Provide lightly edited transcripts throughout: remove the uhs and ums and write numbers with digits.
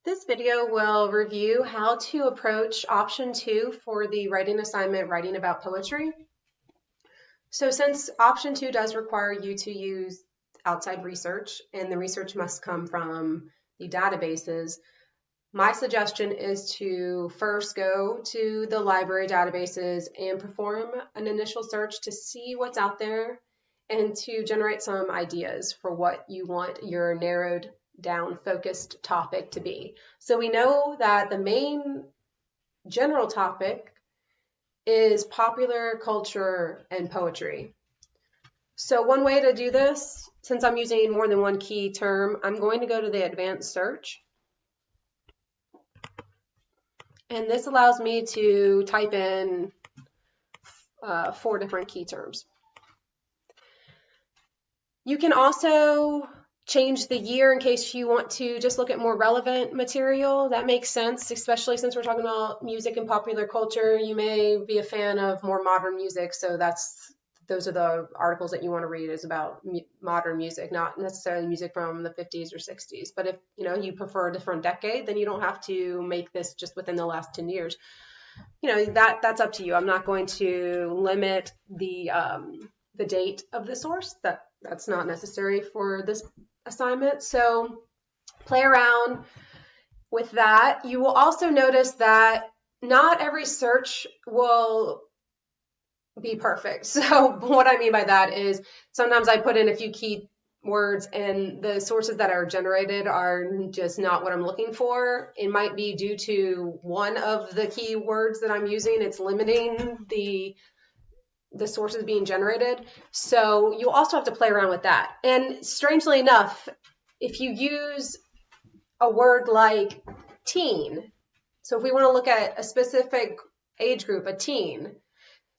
This video will review how to approach option 2 for the writing assignment, writing about poetry. So since option 2 does require you to use outside research, and the research must come from the databases, my suggestion is to first go to the library databases and perform an initial search to see what's out there and to generate some ideas for what you want your narrowed down focused topic to be. So we know that the main general topic is popular culture and poetry. So one way to do this, since I'm using more than one key term, I'm going to go to the advanced search. And this allows me to type in 4 different key terms. You can also change the year in case you want to just look at more relevant material. That makes sense, especially since we're talking about music and popular culture. You may be a fan of more modern music, so those are the articles that you want to read is about modern music, not necessarily music from the 50s or 60s. But if you prefer a different decade, then you don't have to make this just within the last 10 years. That's up to you. I'm not going to limit the date of the source. That's not necessary for this assignment. So play around with that. You will also notice that not every search will be perfect. So what I mean by that is sometimes I put in a few key words and the sources that are generated are just not what I'm looking for. It might be due to one of the key words that I'm using. It's limiting the sources being generated. So you also have to play around with that. And strangely enough, if you use a word like teen, so if we want to look at a specific age group, a teen,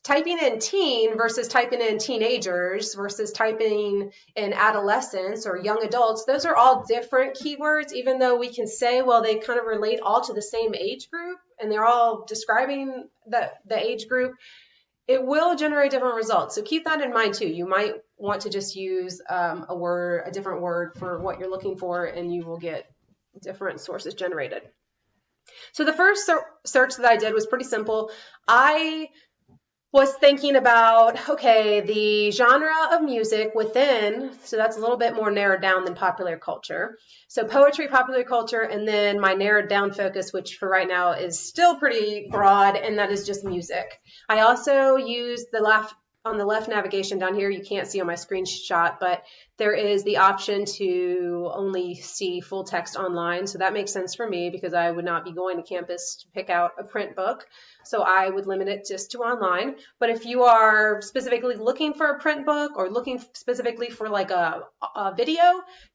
typing in teen versus typing in teenagers versus typing in adolescents or young adults, those are all different keywords, even though we can say, well, they kind of relate all to the same age group and they're all describing the age group. It will generate different results. So keep that in mind too. You might want to just use a different word for what you're looking for, and you will get different sources generated. So the first search that I did was pretty simple. I was thinking about, okay, the genre of music within, so that's a little bit more narrowed down than popular culture. So poetry, popular culture, and then my narrowed down focus, which for right now is still pretty broad, and that is just music. I also used on the left navigation down here, you can't see on my screenshot, but there is the option to only see full text online. So that makes sense for me because I would not be going to campus to pick out a print book. So I would limit it just to online. But if you are specifically looking for a print book or looking specifically for like a video,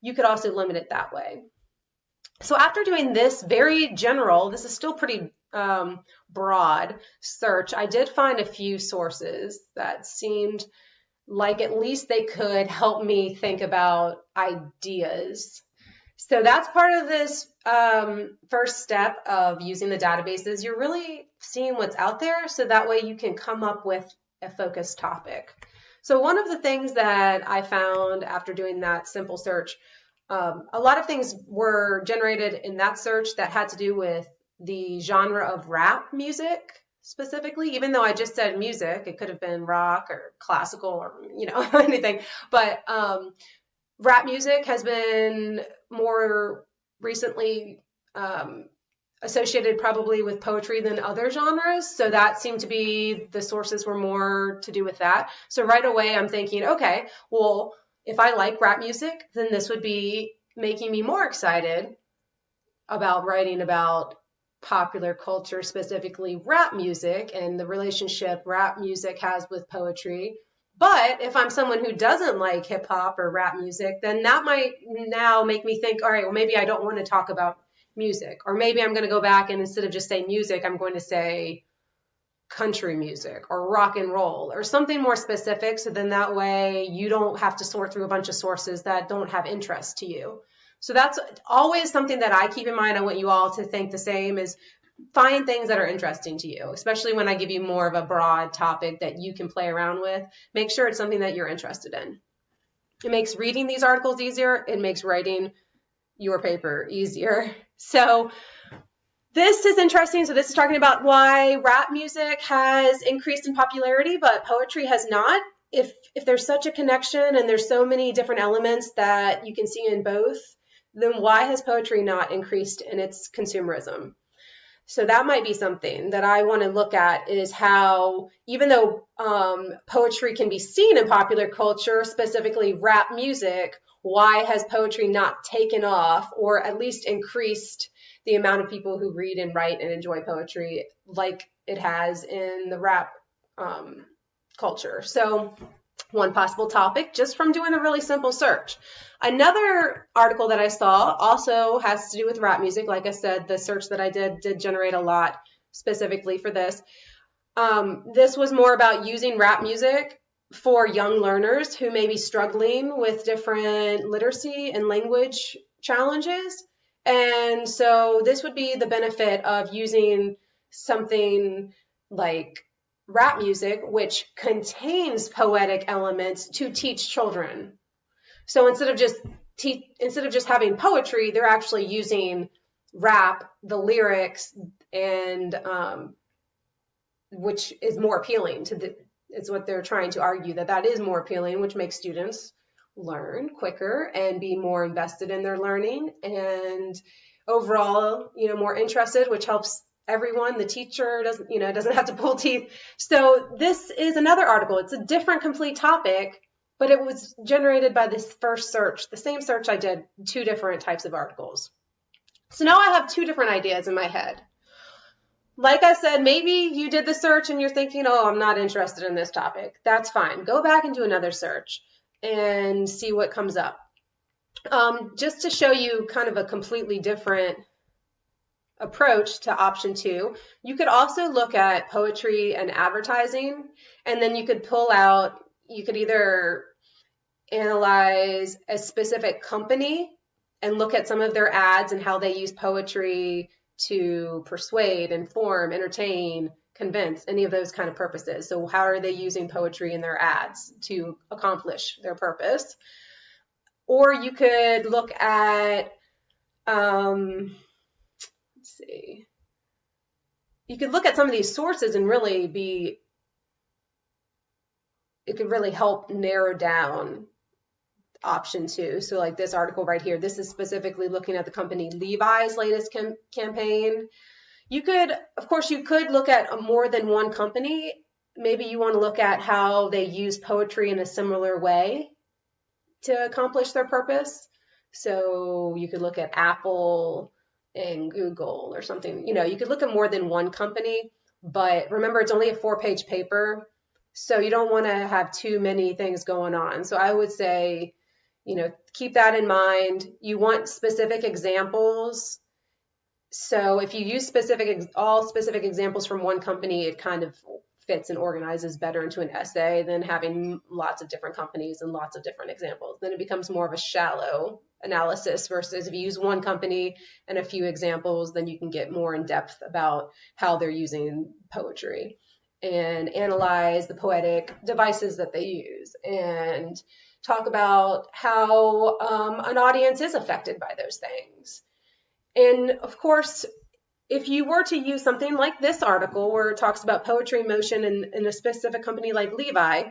you could also limit it that way. So after doing this very general, this is still pretty broad search, I did find a few sources that seemed like at least they could help me think about ideas. So that's part of this first step of using the databases. You're really seeing what's out there so that way you can come up with a focused topic. So one of the things that I found after doing that simple search, a lot of things were generated in that search that had to do with the genre of rap music specifically, even though I just said music, it could have been rock or classical or, anything. But rap music has been more recently associated probably with poetry than other genres. So that seemed to be, the sources were more to do with that. So right away I'm thinking, okay, well, if I like rap music, then this would be making me more excited about writing about popular culture, specifically rap music and the relationship rap music has with poetry. But if I'm someone who doesn't like hip hop or rap music, then that might now make me think, all right, well, maybe I don't want to talk about music, or maybe I'm going to go back and instead of just saying music, I'm going to say country music or rock and roll or something more specific. So then that way you don't have to sort through a bunch of sources that don't have interest to you. So that's always something that I keep in mind. I want you all to think the same, is find things that are interesting to you, especially when I give you more of a broad topic that you can play around with. Make sure it's something that you're interested in. It makes reading these articles easier. It makes writing your paper easier. So this is interesting. So this is talking about why rap music has increased in popularity, but poetry has not. If there's such a connection and there's so many different elements that you can see in both, then why has poetry not increased in its consumerism? So that might be something that I want to look at, is how, even though poetry can be seen in popular culture, specifically rap music, why has poetry not taken off, or at least increased the amount of people who read and write and enjoy poetry like it has in the rap culture? So one possible topic, just from doing a really simple search. Another article that I saw also has to do with rap music. Like I said, the search that I did generate a lot specifically for this. This was more about using rap music for young learners who may be struggling with different literacy and language challenges. And so this would be the benefit of using something like rap music, which contains poetic elements, to teach children. So instead of just having poetry, they're actually using rap, the lyrics, and which is more appealing to it's what they're trying to argue, that is more appealing, which makes students learn quicker and be more invested in their learning, and overall, more interested, which helps everyone. The teacher doesn't have to pull teeth. So this is another article. It's a different complete topic, but it was generated by this first search, the same search I did, 2 different types of articles. So now I have 2 different ideas in my head. Like I said, maybe you did the search and you're thinking, oh, I'm not interested in this topic. That's fine. Go back and do another search and see what comes up. Just to show you kind of a completely different approach to option 2, you could also look at poetry and advertising, and then you could either analyze a specific company and look at some of their ads and how they use poetry to persuade, inform, entertain, convince, any of those kind of purposes. So how are they using poetry in their ads to accomplish their purpose? Or you could look at, let's see, you could look at some of these sources and it could really help narrow down option 2. So like this article right here, this is specifically looking at the company Levi's latest campaign. You could look at more than one company. Maybe you want to look at how they use poetry in a similar way to accomplish their purpose. So you could look at Apple and Google or something. You could look at more than one company, but remember, it's only a 4-page paper, so you don't want to have too many things going on. So I would say, keep that in mind. You want specific examples. So if you use all specific examples from one company, it kind of fits and organizes better into an essay than having lots of different companies and lots of different examples. Then it becomes more of a shallow analysis, versus if you use one company and a few examples, then you can get more in depth about how they're using poetry and analyze the poetic devices that they use and talk about how an audience is affected by those things. And of course, if you were to use something like this article where it talks about poetry in motion in a specific company like Levi,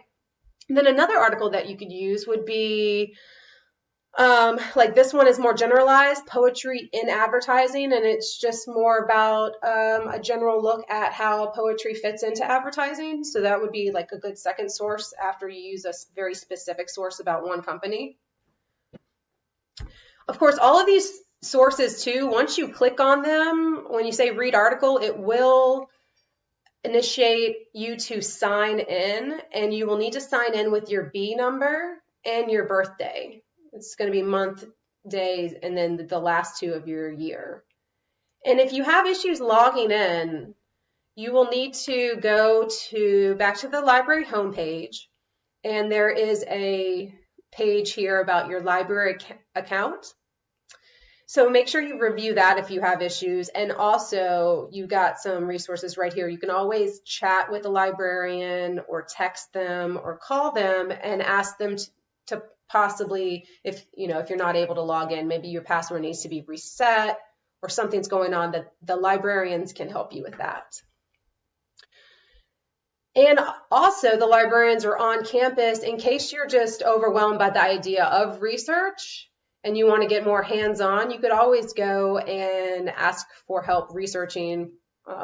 then another article that you could use would be like this one is more generalized, poetry in advertising, and it's just more about a general look at how poetry fits into advertising. So that would be like a good second source after you use a very specific source about one company. Of course, all of these sources too, once you click on them, when you say read article, it will initiate you to sign in, and you will need to sign in with your B number and your birthday. It's going to be month, days, and then the last 2 of your year. And if you have issues logging in, you will need to go back to the library homepage, and there is a page here about your library account. So make sure you review that if you have issues. And also, you got some resources right here. You can always chat with a librarian or text them or call them and ask them to possibly if you're not able to log in, maybe your password needs to be reset or something's going on, that the librarians can help you with that. And also the librarians are on campus in case you're just overwhelmed by the idea of research and you want to get more hands-on. You could always go and ask for help researching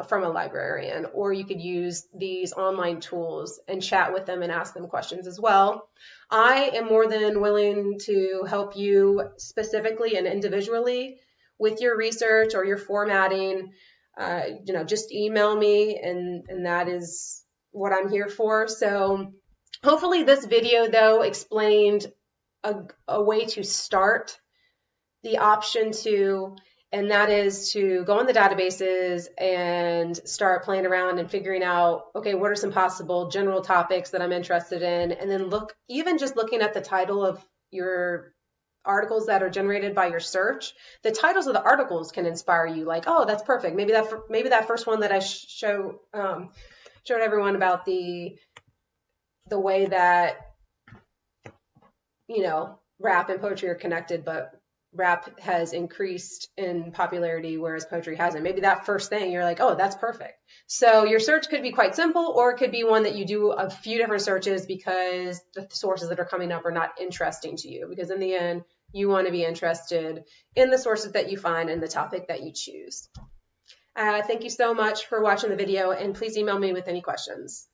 from a librarian, or you could use these online tools and chat with them and ask them questions as well. I am more than willing to help you specifically and individually with your research or your formatting. Just email me, and that is what I'm here for. So hopefully this video though explained a way to start the Option2, and that is to go on the databases and start playing around and figuring out, okay, what are some possible general topics that I'm interested in, and then just looking at the title of your articles that are generated by your search. The titles of the articles can inspire you, like, oh, that's perfect. Maybe that first one that I showed everyone about the way that rap and poetry are connected, but rap has increased in popularity whereas poetry hasn't. Maybe that first thing you're like, oh, that's perfect. So your search could be quite simple, or it could be one that you do a few different searches because the sources that are coming up are not interesting to you, because in the end you want to be interested in the sources that you find and the topic that you choose. Thank you so much for watching the video, and please email me with any questions.